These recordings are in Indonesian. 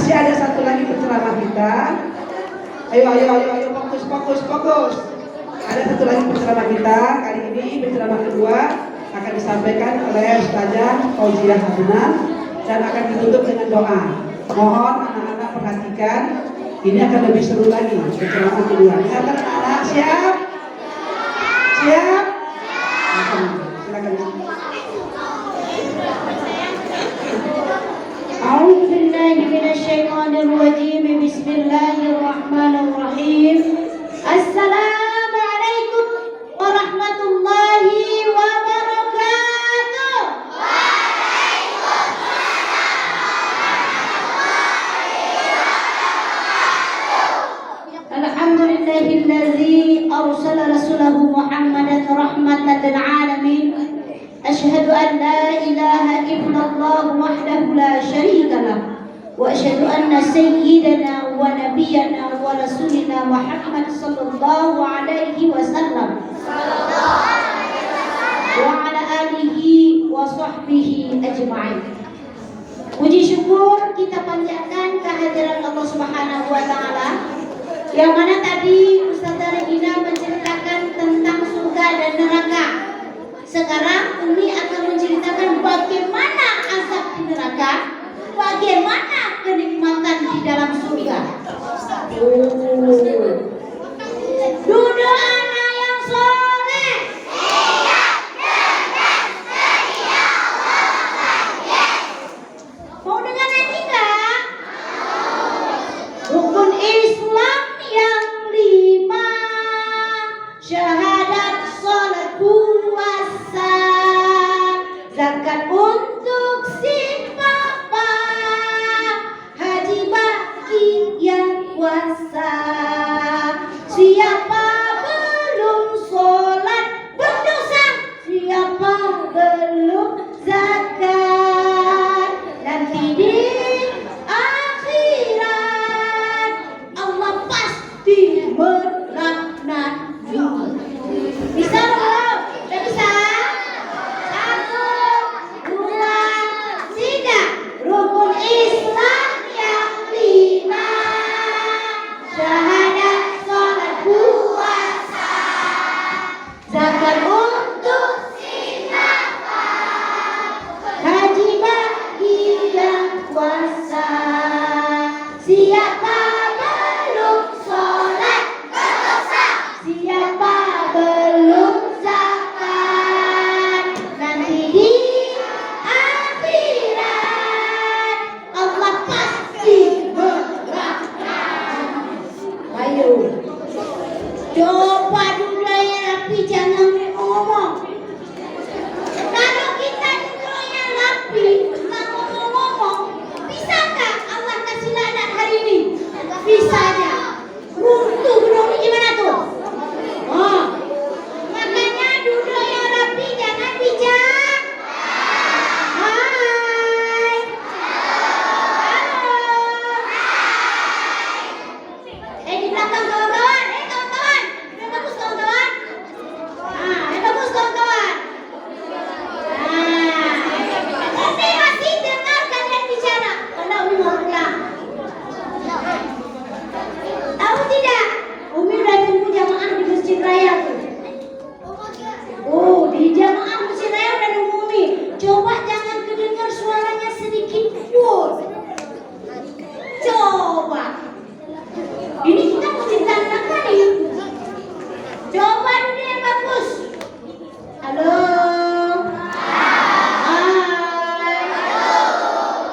Masih ada satu lagi penceramah kita. Ayo, fokus. Ada satu lagi penceramah kita. Kali ini penceramah kedua akan disampaikan oleh Ustazah Fauziah Hasnah dan akan ditutup dengan doa. Mohon anak-anak perhatikan, ini akan lebih seru lagi penceramah kedua. Silakan anak-anak, siap? Siap? Silakan. أعوذ بالله من الشيطان الرجيم بسم الله الرحمن الرحيم السلام عليكم ورحمة الله وبركاته. الحمد لله الذي أرسل رسوله محمدا رحمة للعالمين. أشهد أن لا إله إلا الله وحده لا شريك له وأشهد أن سيدنا ونبينا ورسولنا محمد صلى الله عليه وسلم وعلى آله وصحبه أجمعين. Puji syukur kita panjatkan kehadiran Allah Subhanahu wa Ta'ala, yang mana tadi Ustazah Regina menceritakan tentang surga dan neraka. Sekarang Umi akan menceritakan bagaimana azab di neraka, bagaimana kenikmatan di dalam surga. Duduk anak yang soleh. Mau dengar nyanyi nggak? Rukun Islam yang 5, syahadat, sholat, puasa, zakat untuk si papa, haji bagi yang puasa. Siapa belum sholat berdosa, siapa belum zakat, nanti di akhirat Allah pasti melaknat. Bisa belum? Udah bisa? 1, 2, 3. Rukun Islam yang 5, syahadat, sholat, puasa, zakat untuk si papa, haji bagi yang puasa. Siapa belum sholat berdosa, siapa belum zakat, nanti di akhirat Allah pasti melaknat. Ayo, coba duduk yang rapi, jangan ngomong. Kalau kita duduknya rapi, nggak ngomong-ngomong, bisakah Allah kasih laknat hari ini? Bisanya. Runtuh gedung ini gimana tuh? Oh, makanya duduk yang rapi, jangan bijak. Hai. Halo. Di belakang kawan-kawan. Kawan-kawan. Udah bagus kawan-kawan? Udah bagus kawan-kawan? Umi masih dengar kalian bicara. Karena Umi mau pulang. Tahu tidak? Umi udah tunggu jamaah di Masjid Raya tuh. Oh, di jamaah Masjid Raya udah nunggu Umi. Coba jangan kedengar suaranya sedikit pun. Coba. Ini kita mesti tandakan nih. Coba dulu yang bagus. Halo. Hai.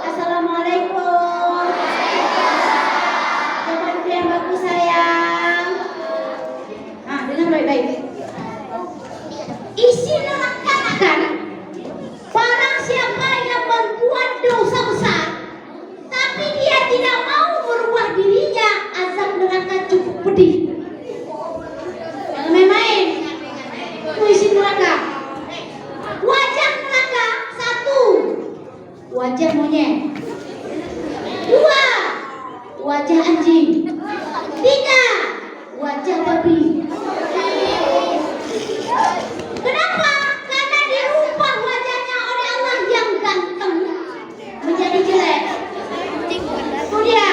Assalamualaikum. Coba dulu yang bagus sayang. Dengar baik-baik. Isi neraka kan? Barang siapa yang berbuat dosa besar, tapi dia tidak mau merubah dirinya, azab neraka cukup pedih. Jangan main-main. Itu isi neraka. Wajah neraka 1, wajah monyet. 2, wajah anjing. 3, wajah babi. Kenapa? Karena dirubah wajahnya oleh Allah yang ganteng menjadi jelek. Itu dia.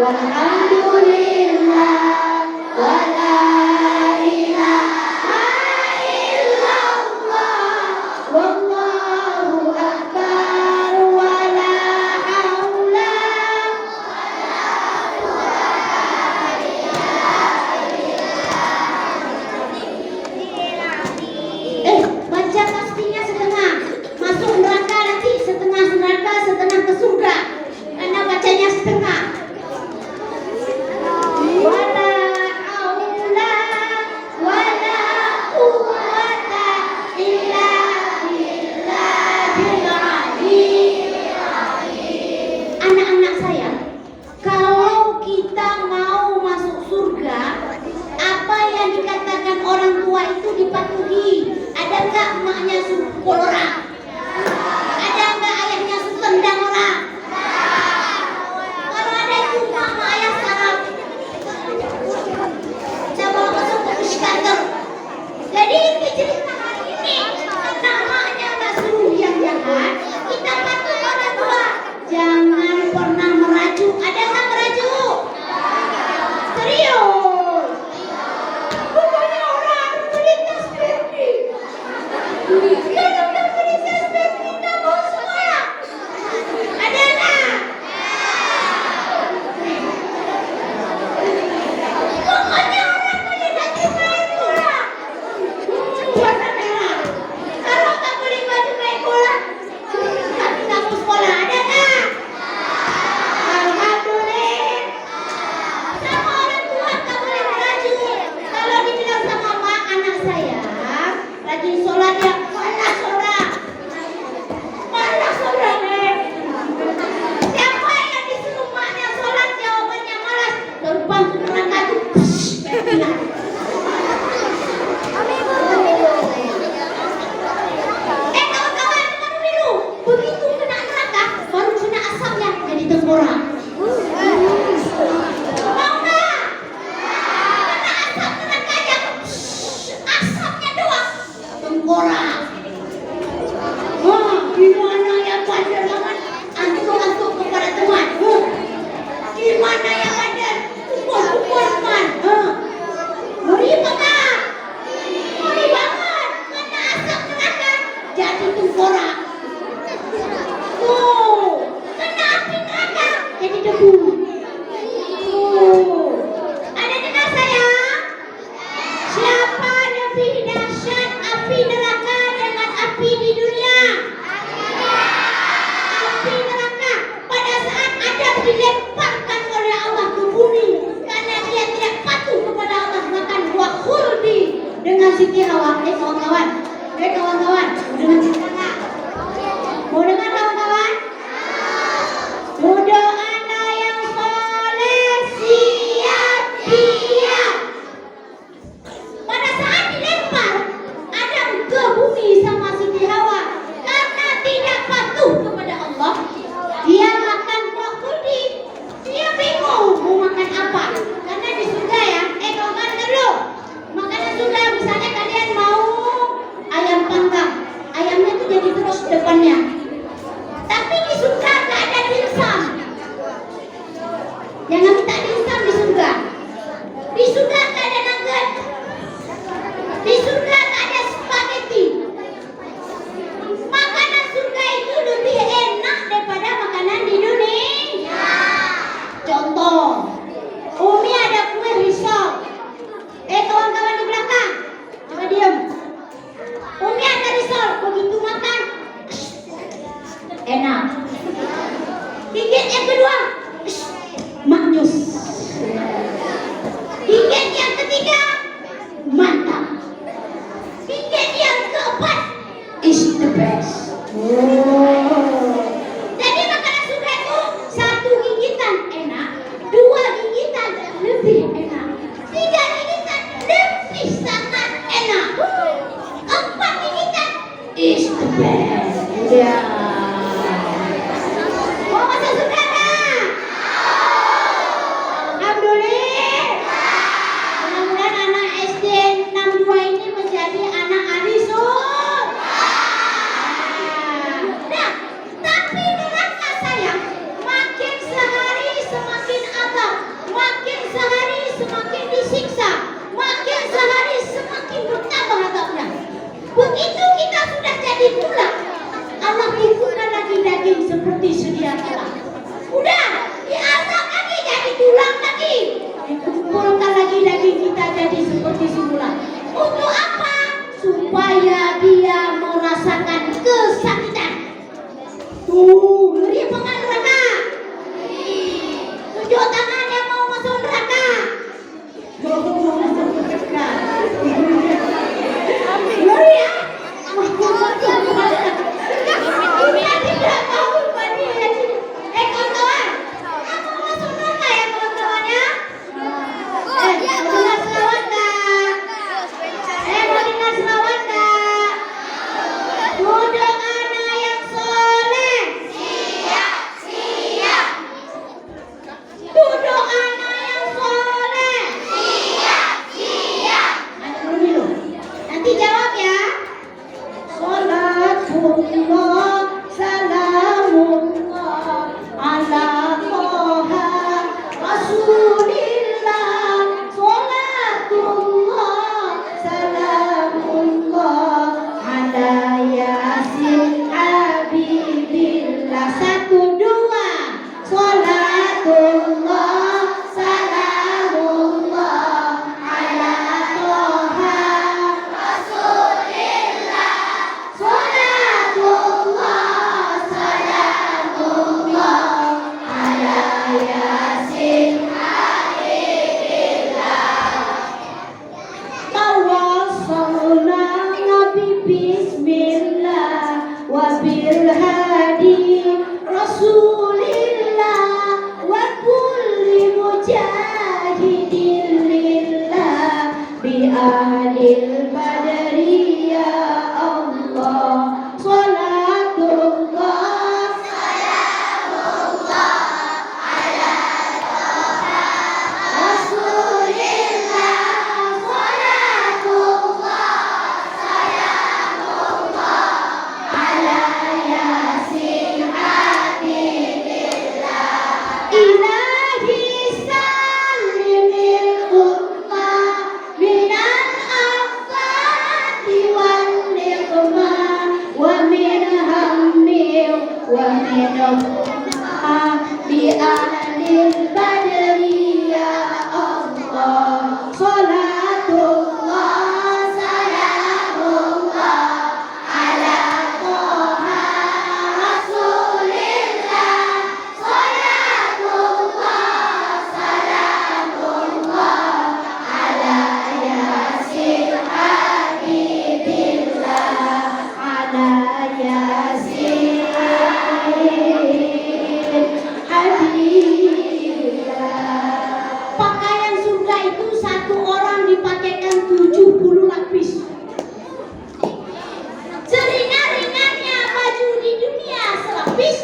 walhamdulillah wala ilaha illallah wallahu akbar wala haula. Baca pastinya setengah. Masuk neraka nanti setengah neraka, setengah ke surga. Karena bacanya setengah. Wala haula wala quwwata illa billahil aliyyil azim. Anak-anak saya, kalau kita mau masuk surga, apa yang dikatakan orang tua itu dipatuhi. Ada enggak emaknya pukul orang? Ada enggak ayahnya tendang orang? Kalau ada itu emak ayah sarap. Coba masuk ke psikiater. Jadi ini cerita hari ini karena emaknya enggak suruh yang jahat, kita patuh orang tua. Jangan pernah merajuk. Ada enggak merajuk? Serius. Pokoknya orang beli tasbih. Kalau tak beli tasbih kita mau semua. Ada enggak? Pokoknya orang beli baju main bola. Warna merah. Kalau tak beli baju main bola, kami tak mau sekolah. Ada enggak? Alhamdulillah. Sama orang tua tak boleh merajuk. Kalau dibilang sama mak, anak saya rajin sholat ya, malah sholat. Malah sholat siapa yang disuruh maknya sholat jawabannya malas. Terbang ke neraka tuh. Kawan-kawan, dengar dulu. Begitu kena neraka, baru kena asapnya jadi tengkorak. Mau nggak? Kena asap nerakanya, asapnya doang tengkorak. Gimana ya pandangan antuk-antuk kepada teman? Gimana ya pandangan pukul-pukul teman? Ngeri banget. Ngeri banget. Kena asap neraka jadi tengkorak. Tuh, kena api neraka jadi debu. Ada dengar saya? Siapa lebih dahsyat api neraka dengan api di dunia? Api neraka pada saat Adam dilemparkan oleh Allah ke bumi karena dia tidak patuh kepada Allah makan buah khuldi dengan Siti Hawa. Kawan-kawan, dengan Siti Hawa. Mau dengar kawan-kawan? Muda anak yang soleh siap-siap. Pada saat dilempar Adam ke bumi sama Siti Hawa karena tidak patuh kepada Allah, dia makan buah khuldi. Dia bingung mau makan apa karena di surga ya. Kawan-kawan dulu. Makanan surga misalnya kalian mau ayam panggang, ayamnya tuh jadi terus depannya. Tapi di surga gak ada dimsum. Jangan minta dimsum di surga. Di surga gak ada nugget. Di surga gak ada spaghetti. Makanan surga itu lebih enak daripada makanan di dunia. Contoh, Umi ada kue risol. Kawan-kawan di belakang, coba diam. Umi ada risol, begitu makan enak. Gigit yang kedua, maknyus. Gigit yang ketiga, mantap. Gigit yang keempat, is the best. Jadi makanan surga itu satu gigitan enak, dua gigitan lebih enak, tiga gigitan lebih sangat enak, empat gigitan is the best. Ya. Mau masuk surga nggak? Alhamdulillah. Mudah-mudahan seperti sedia kala. Udah diangkat lagi jadi tulang lagi, dikumpulkan lagi daging kita jadi seperti semula. Untuk apa? Supaya dia merasakan kesakitan. Tuh, ngeri apa nggak neraka? Tunjuk tangan yang mau masuk neraka. Ngeri ya? Kita tidak tahu pada kawan-kawan. Kamu mau masuk neraka ya kawan-kawan ya? Dengar selawat tak? Mau dengar selawat tak? Duduk anak yang soleh. Siap. Duduk anak yang soleh. Siap. Anak dulu. Nanti jawab ya. Salatullah salamullah ala toha rasulillah. Salatullah salamullah ala yasin habibillah. 1, 2. Salatullah salamullah ala toha rasulillah. Salatullah salamullah ala yasin tawassalna nabi bismillah wa bil hadi rasulillah wa kulli mujahidin lillah bi ahlil badri ya Allah. Salatullah rasulillah. Ala yasin habibillah. Ilahi salimil ummah minal afati wan niqmah wa min hammi wa min ummah bi ahlil badri ya Allah. Salatullah salamullah ala toha rasulillah. Salatullah salamullah ala yasin habibillah. Ala yasin habibillah. Pakaian surga itu satu orang dipakaikan 70 lapis. Seringan-ringannya baju di dunia selapis,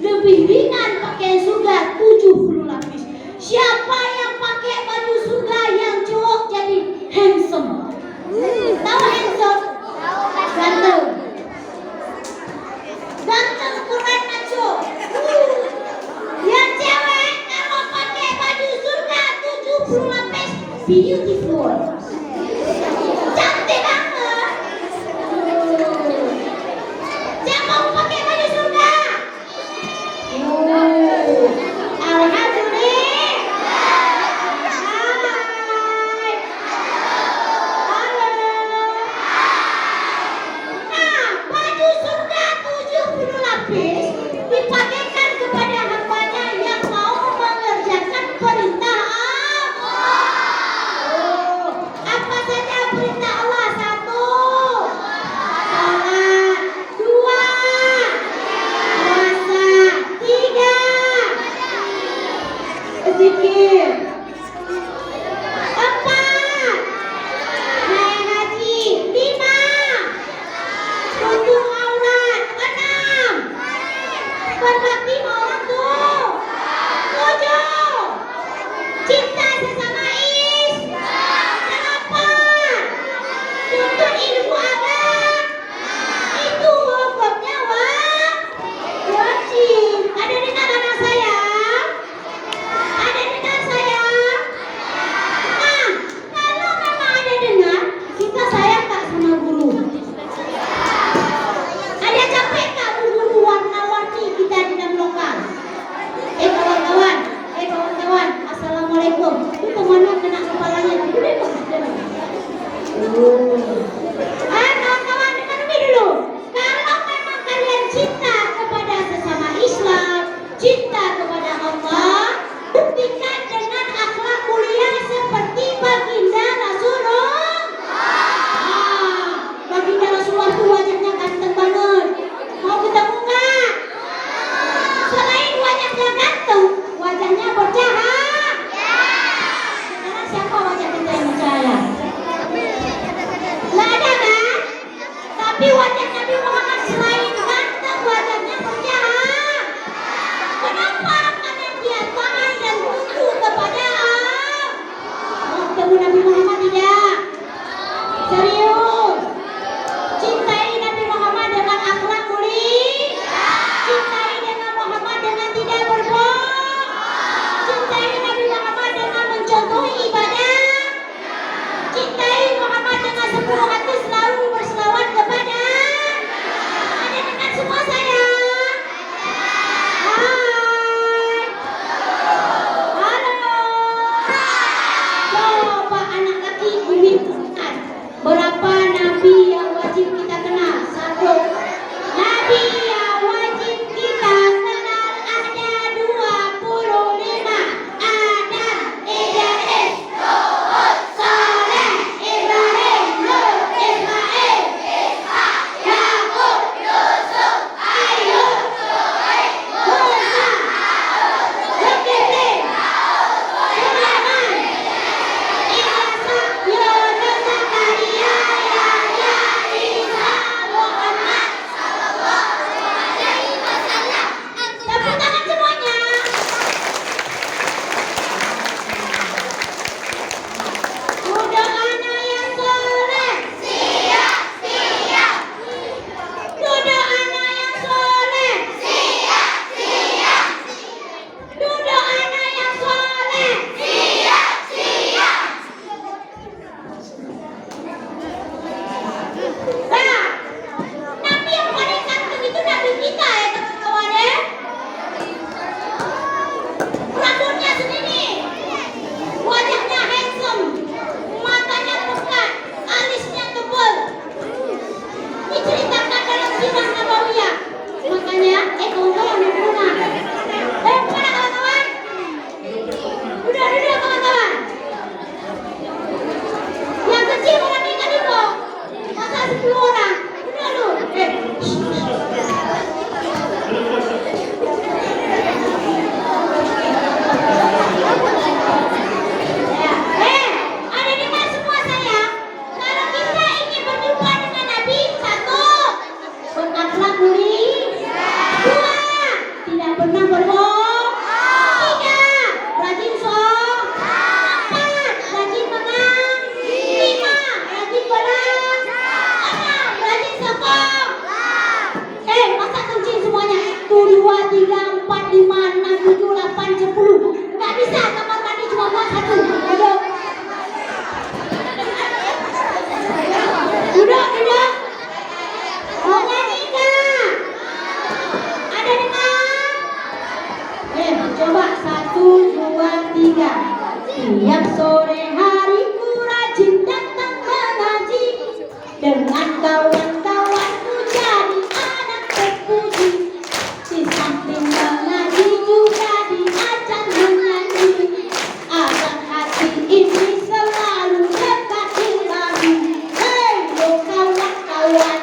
lebih ringan pakaian surga 70 lapis. Siapa yang pakai baju surga yang cowok jadi handsome? Tahu handsome? Ganteng. Ganteng, keren, maco. Yang cewek kalau pakai baju surga 70 lapis, beautiful. Cantik banget. Siapa mau pakai baju surga? Alhamdulillah. Hai. Halo. Nah, baju surga 70 lapis dipakaikan kepada hambanya yang mau mengerjakan perintah Allah. Apa saja perintah Allah? 1, salat. 2, puasa. 3, zikir. 4, naik haji. 5, tutup aurat. 6, berbakti sama orang tua. 7, cinta sesama is. 8, tuntut ilmu agama. Itu hukumnya wajib. Ada dengar anak saya? Ada dengar saya? Nah, kalau memang ada dengar, kita sayang tak sama guru? Ada capek tak guru warna-warni kita di dalam pernah berbohong? Tidak. Rajin sholat? Empat. Rajin makan? Lima. Rajin berang? Enam. Rajin sokong? Masa kencing semuanya? 1, 2, 3, 4, 5, 6, 7, 8, 10. Nggak bisa, kamar mandi cuma buat 1. Ayo. Duduk. Mau nyanyi nggak? Ada dengar? Coba 1, 2, 3. Tiap sore hari ku rajin datang mengaji, dengan kawan-kawanku jadi anak terpuji. Di samping mengaji juga diajar menyanyi, agar hati ini selalu dekat ilahi. Hei yo kawan-kawan,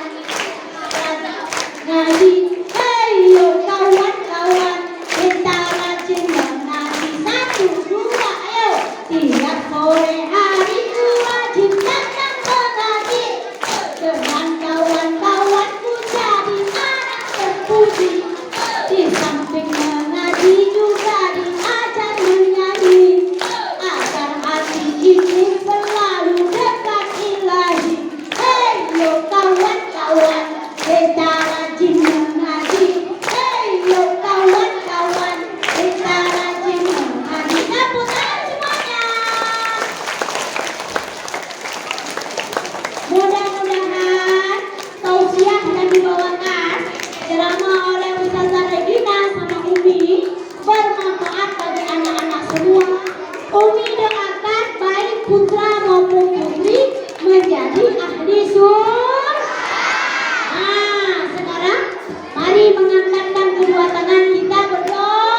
ngaji. Hei yo kawan-kawan, kita rajin mengaji. 1, 2, ayo. Tiap sore hari ku rajin datang mengaji, dengan kawan-kawanku jadi anak terpuji. Di samping mengaji juga diajar menyanyi, agar hati ini selalu dekat ilahi. Hei yo kawan-kawan, kita rajin mengaji. Hei yo kawan-kawan, kita rajin mengaji. Tepuk tangan semuanya. Mudah-mudahan tausiah yang dibawakan ceramah oleh Ustazah Regina sama Umi bermanfaat bagi anak-anak semua. Umi doakan baik putra maupun putri menjadi ahli surga. Nah, sekarang mari mengangkatkan kedua tangan kita berdoa.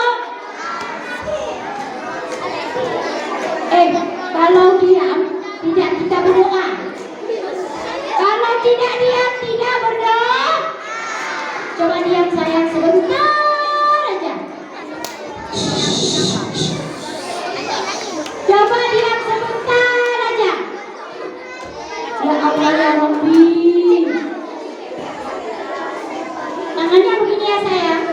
Kalau diam tidak kita berdoa. Kalau tidak diam tidak berdoa. Coba diam sayang sebentar aja. Coba diam sebentar aja. Ya Allah ya Rabbi. Tangannya begini ya sayang.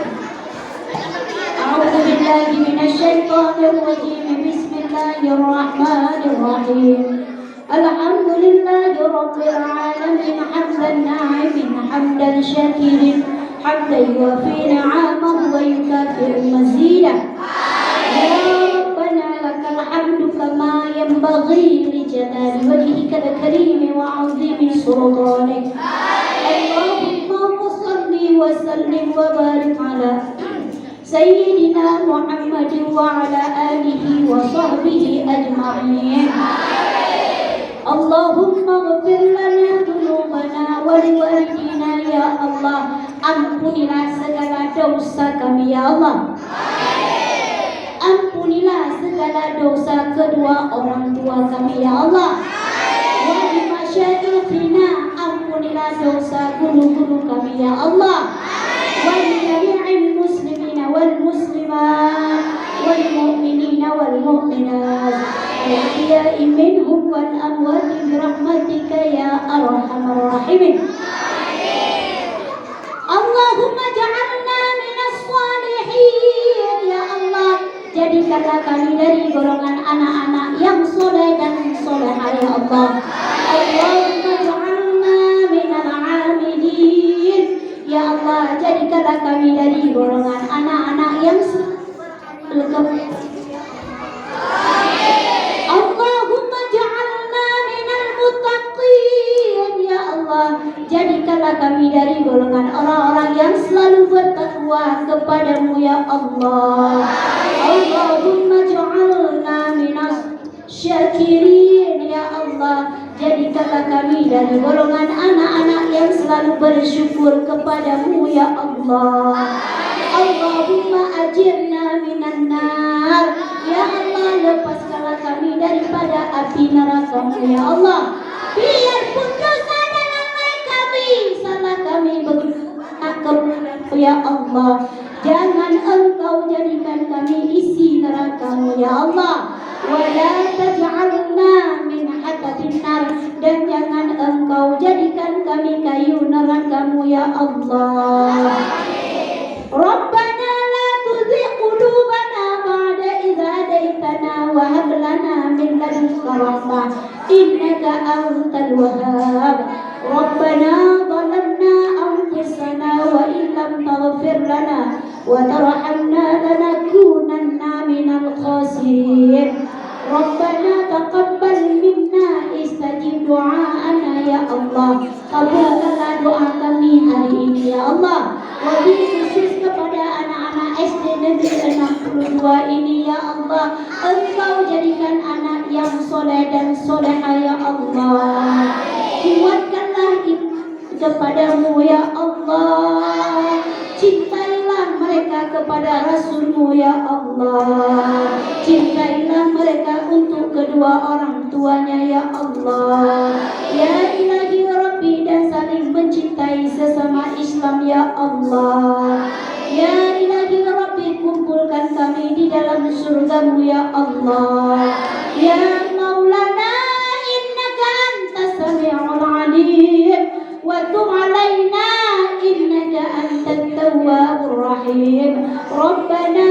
A'udzubillahi minasyaitonirrajim. Bismillahirrahmanirrahim. Alhamdulillahi rabbil alamin, hamdan na'imin, hamdan syakirin, hamdan yuwafi ni'amahu wa yukafi'u mazidah. Ya Rabbana lakal hamdu kama yanbaghi li jalali wajhikal karim wa 'azimi sultanik. Allahumma shalli wa sallim wa barik ala Sayyidina Muhammadin wa ala alihi wa sahbihi ajma'in. Allahumma ghfir lana dhunubana wa liwalidina ya Allah. Ampunilah segala dosa kami ya Allah. Ampunilah segala dosa kedua orang tua kami ya Allah. Wa li masyayikhina, ampunilah dosa guru-guru kami ya Allah. Wa li jami'il muslimina wal muslimat wal mu'minina wal mu'minat al-ahya'i minhum wal amwati bi rahmatika ya arhamar rahimin. Allahumma ja'alna minas salihin ya Allah. Jadikanlah kami dari golongan anak-anak yang soleh dan solehah ya Allah. Allahumma ja'alna minal 'amilin ya Allah. Jadikanlah kami dari golongan anak-anak yang Allahumma ja'alna minal muttaqin ya Allah. Jadikanlah kami dari golongan orang-orang yang selalu bertakwa kepadamu ya Allah. Allahumma ja'alna minas syakirin ya Allah. Jadikanlah kami dari golongan anak-anak yang selalu bersyukur kepadamu ya Allah. Allahumma ajirna minan nar ya Allah. Lepaskanlah kami daripada api neraka-Mu ya Allah. Biarpun dosa dan lalai kami, salah kami begitu ya Allah. Jangan Engkau jadikan kami isi neraka-Mu ya Allah. Wala taj'alna min hatatin nar, dan jangan Engkau jadikan kami kayu neraka-Mu ya Allah. Rabbana la tuzigh الرحمة إنك أنت الوهاب ربنا ظلمنا أنفسنا وإن لم تغفر لنا وترحمنا لنكونن من الخاسرين ربنا تقبل منا istajib doa'ana ya Allah kabulkanlah doa kami hari ini ya Allah wabil khusus kepada anak-anak SD Negeri 62 ini ya Allah Engkau jadikan anak yang soleh dan soleha ya Allah kuatkanlah kepadamu ya Allah cintailah mereka kepada Rasulmu ya Allah cintailah mereka untuk kedua orang tuanya ya Allah ya ilahi Rabbi dan saling mencintai sesama Islam ya Allah ya ilahi Rabbi kumpulkan kami di dalam surgamu ya Allah ya Maulana innaka antas sami'ul alim wa tub alaina innaka antat tawwabur rahim rabbana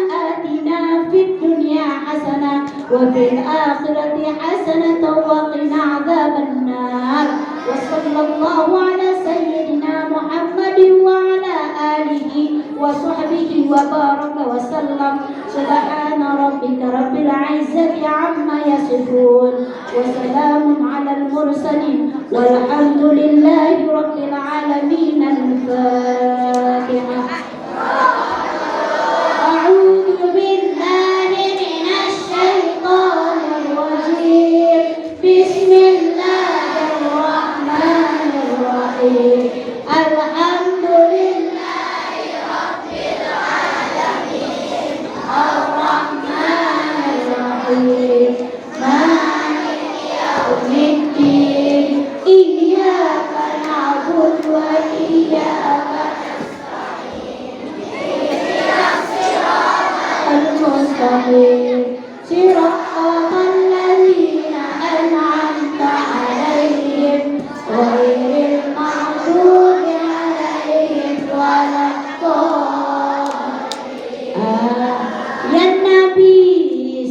atina fid dunya hasanah wa fil akhirati hasanah wa qina adzaban nar wa sallallahu ala sayyidina Muhammadin wa ala alihi wa sahbihi wa baraka wa sallam subhana rabbika rabbil izzati amma yasifun wa salamun ala al mursalin walhamdulillahi rabbil alamin al-fatihah a'udzu billahi minasy syaithanir rajim bismillahirrahmanirrahim alhamdulillahi rabbil alamin arrahmanir rahim maliki yaumiddin iyyaka na'budu wa iyyaka المستقيم صراط الذين أنعمت عليهم غير المغضوب عليهم ولا الضالين يا النبي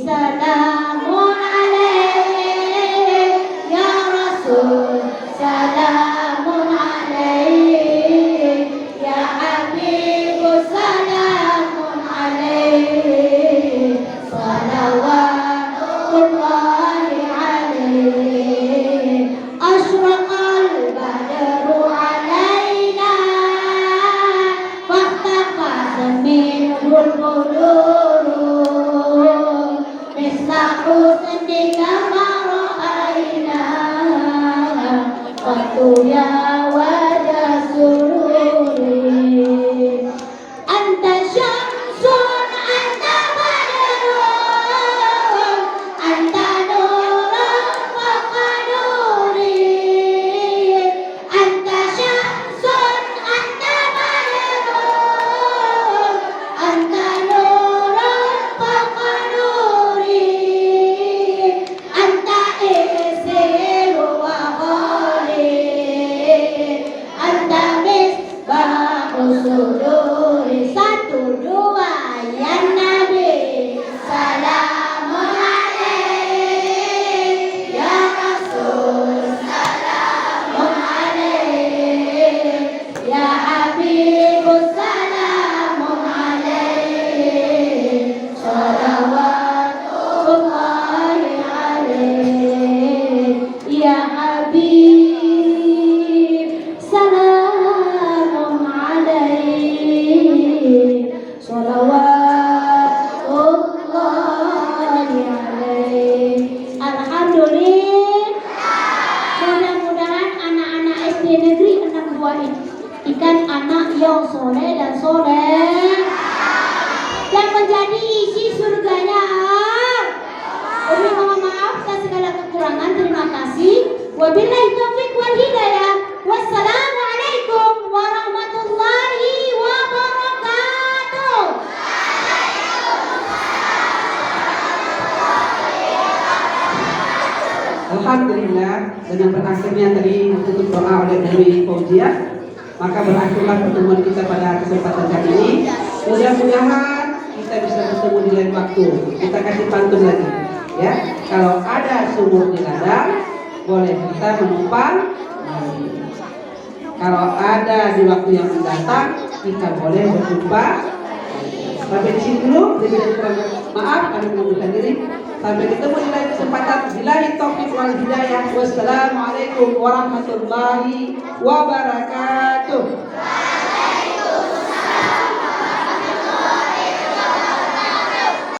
سلام عليك يا رسول سلام عليك يا حبيب سلام عليك صلوات الله عليه أشرق البدر علينا فاختفت منه البدور مثل حسنك ما رأينا قط يا وجه سروري أنت شمس أنت بدر أنت نور فوق نوري أنت شمس أنت بدر أنت نور فوق نوري أنت إكسير وغالي أنت مصباح صدوري satu dua ya Nabi salamun alaik ya Rasul salamun alaik ya Habib salamun alaik salawatullahi alaik ya Habib salamun alaik salawatullahi alaik alhamdulillah mudah-mudahan anak-anak SD Negeri 62 ini ikan anak yang soleh dan soleh yang menjadi isi surganya. Umi mohon maaf atas segala kekurangan. Terima kasih. Wabillahi taufiq wal hidayah. Wassalamualaikum warahmatullahi wabarakatuh. Alhamdulillah dengan berakhirnya tadi tutup doa oleh Dewi Fauziah, maka berakhirlah pertemuan kita pada kesempatan kali ini. Mudah-mudahan kita bisa bertemu di lain waktu. Kita kasih pantun lagi. Ya, kalau ada sumur di ladang, boleh kita menumpang mandi. Kalau ada di waktu yang mendatang, kita boleh berjumpa. Sampai di sini dulu. Maaf, kami mengundurkan diri. Sampai ketemu di lain kesempatan. Billahi taufiq wal hidayah. Wassalamualaikum warahmatullahi wabarakatuh.